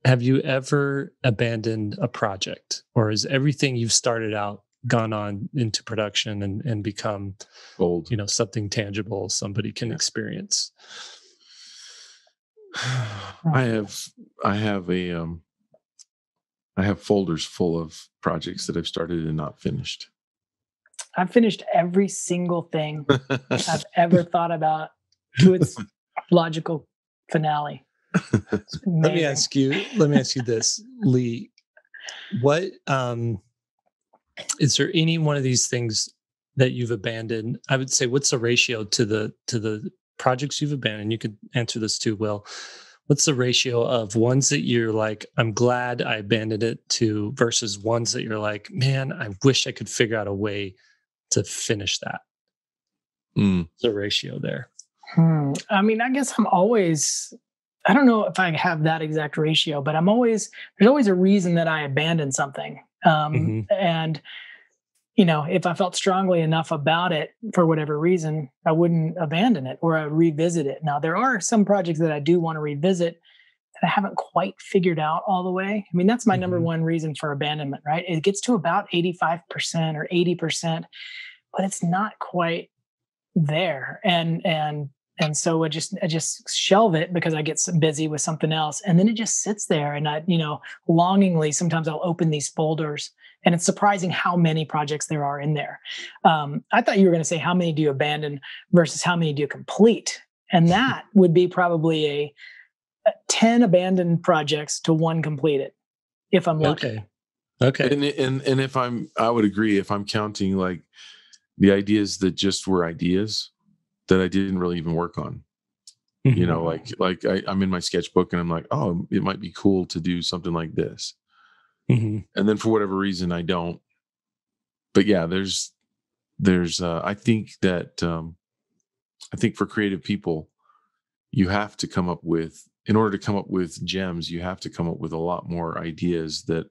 have you ever abandoned a project, or is everything you've started out gone on into production and become Gold. Something tangible somebody can experience? I have folders full of projects that I've started and not finished. I've finished every single thing I've ever thought about to its logical finale. Let me ask you this, Lee. What is there any one of these things that you've abandoned? I would say, what's the ratio to the projects you've abandoned? You could answer this too, Will. What's the ratio of ones that you're like, I'm glad I abandoned it, to versus ones that you're like, man, I wish I could figure out a way to finish that? The ratio there. I mean, I guess I don't know if I have that exact ratio, but there's always a reason that I abandoned something. And, if I felt strongly enough about it for whatever reason, I wouldn't abandon it or I would revisit it. Now, there are some projects that I do want to revisit that I haven't quite figured out all the way. I mean, that's my number one reason for abandonment, right? It gets to about 85% or 80%, but it's not quite there. And so I just shelve it because I get busy with something else. And then it just sits there. And I, longingly, sometimes I'll open these folders, and it's surprising how many projects there are in there. I thought you were going to say, how many do you abandon versus how many do you complete? And that would be probably a 10 abandoned projects to 1 completed, if I'm lucky. Okay. And I would agree, if I'm counting like the ideas that just were ideas that I didn't really even work on, like I'm in my sketchbook and I'm like, oh, it might be cool to do something like this. And then for whatever reason, I don't. But yeah, there's I think for creative people, you have to come up with, in order to come up with gems, you have to come up with a lot more ideas that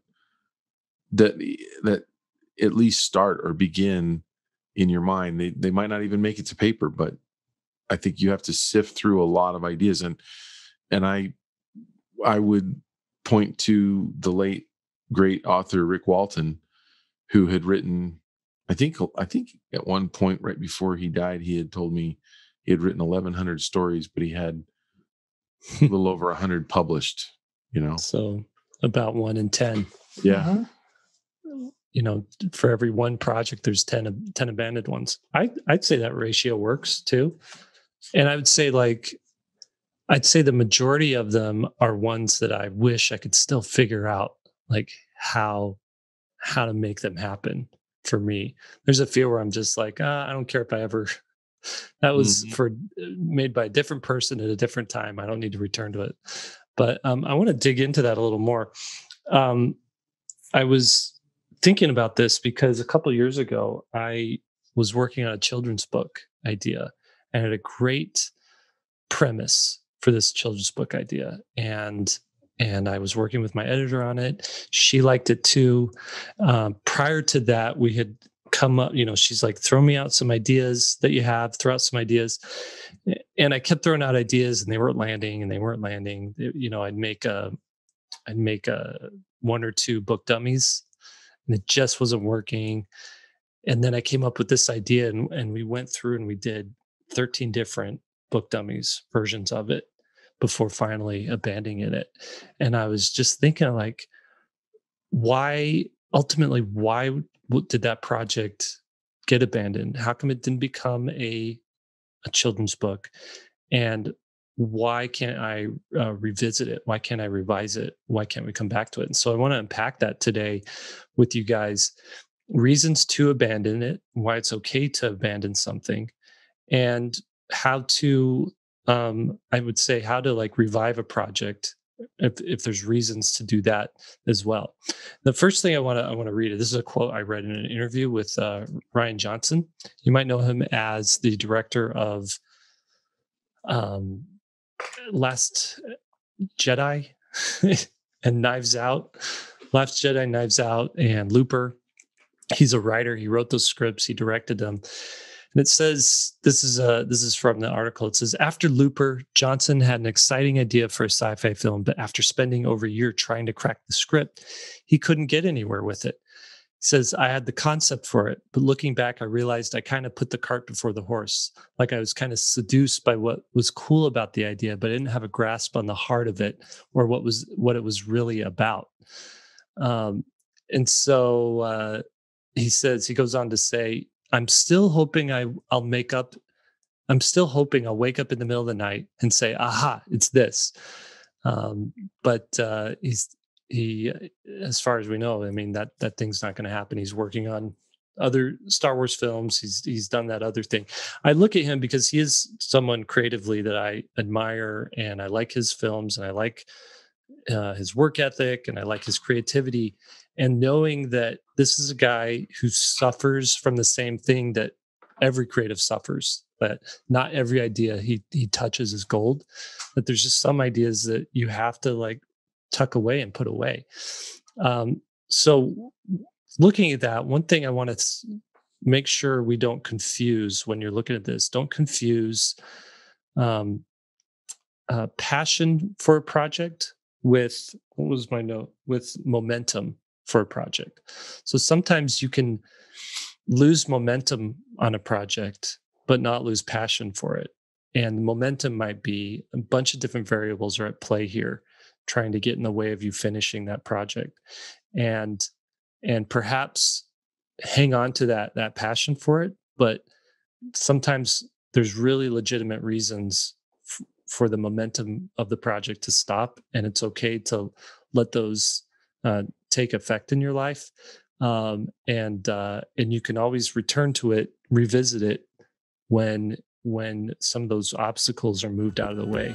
at least start or begin in your mind. They might not even make it to paper, but I think you have to sift through a lot of ideas. And I would point to the late great author Rick Walton, who had written, I think at one point right before he died, he had told me he had written 1,100 stories, but he had a little over 100 published. So about 1 in 10. Yeah. For every one project, there's 10 abandoned ones. I'd say that ratio works too. And I would say the majority of them are ones that I wish I could still figure out, like how to make them happen for me. There's a few where I'm just like, I don't care if I ever, that was made by a different person at a different time. I don't need to return to it. But I want to dig into that a little more. I was thinking about this because a couple of years ago, I was working on a children's book idea and had a great premise for this children's book idea. And I was working with my editor on it. She liked it too. Prior to that, we had come up, she's like, throw me out some ideas that you have, throw out some ideas. And I kept throwing out ideas and they weren't landing. I'd make a 1 or 2 book dummies and it just wasn't working. And then I came up with this idea and we went through and we did 13 different book dummies versions of it before finally abandoning it. And I was just thinking, like, why did that project get abandoned? How come it didn't become a children's book? And why can't I revisit it? Why can't I revise it? Why can't we come back to it? And so I want to unpack that today with you guys. Reasons to abandon it, why it's okay to abandon something, and how to, I would say, how to like revive a project if there's reasons to do that as well. The first thing I want to read, this is a quote I read in an interview with Rian Johnson. You might know him as the director of Last Jedi and Knives Out, Last Jedi, Knives Out, and Looper. He's a writer. He wrote those scripts. He directed them. And it says, this is from the article. It says, after Looper, Johnson had an exciting idea for a sci-fi film, but after spending over a year trying to crack the script, he couldn't get anywhere with it. He says, I had the concept for it, but looking back, I realized I kind of put the cart before the horse. Like I was kind of seduced by what was cool about the idea, but I didn't have a grasp on the heart of it or what it was really about. And so he says, he goes on to say, I'm still hoping I'll wake up in the middle of the night and say, aha, it's this. But as far as we know, I mean, that thing's not going to happen. He's working on other Star Wars films. He's done that other thing. I look at him because he is someone creatively that I admire, and I like his films, and I like his work ethic, and I like his creativity. And knowing that this is a guy who suffers from the same thing that every creative suffers, that not every idea he touches is gold, that there's just some ideas that you have to like tuck away and put away. So looking at that, one thing I want to make sure we don't confuse when you're looking at this, don't confuse passion for a project with, what was my note, with momentum for a project. So sometimes you can lose momentum on a project, but not lose passion for it. And momentum might be a bunch of different variables are at play here, trying to get in the way of you finishing that project. And perhaps hang on to that passion for it. But sometimes there's really legitimate reasons for the momentum of the project to stop. And it's okay to let those take effect in your life. And you can always return to it, revisit it when some of those obstacles are moved out of the way.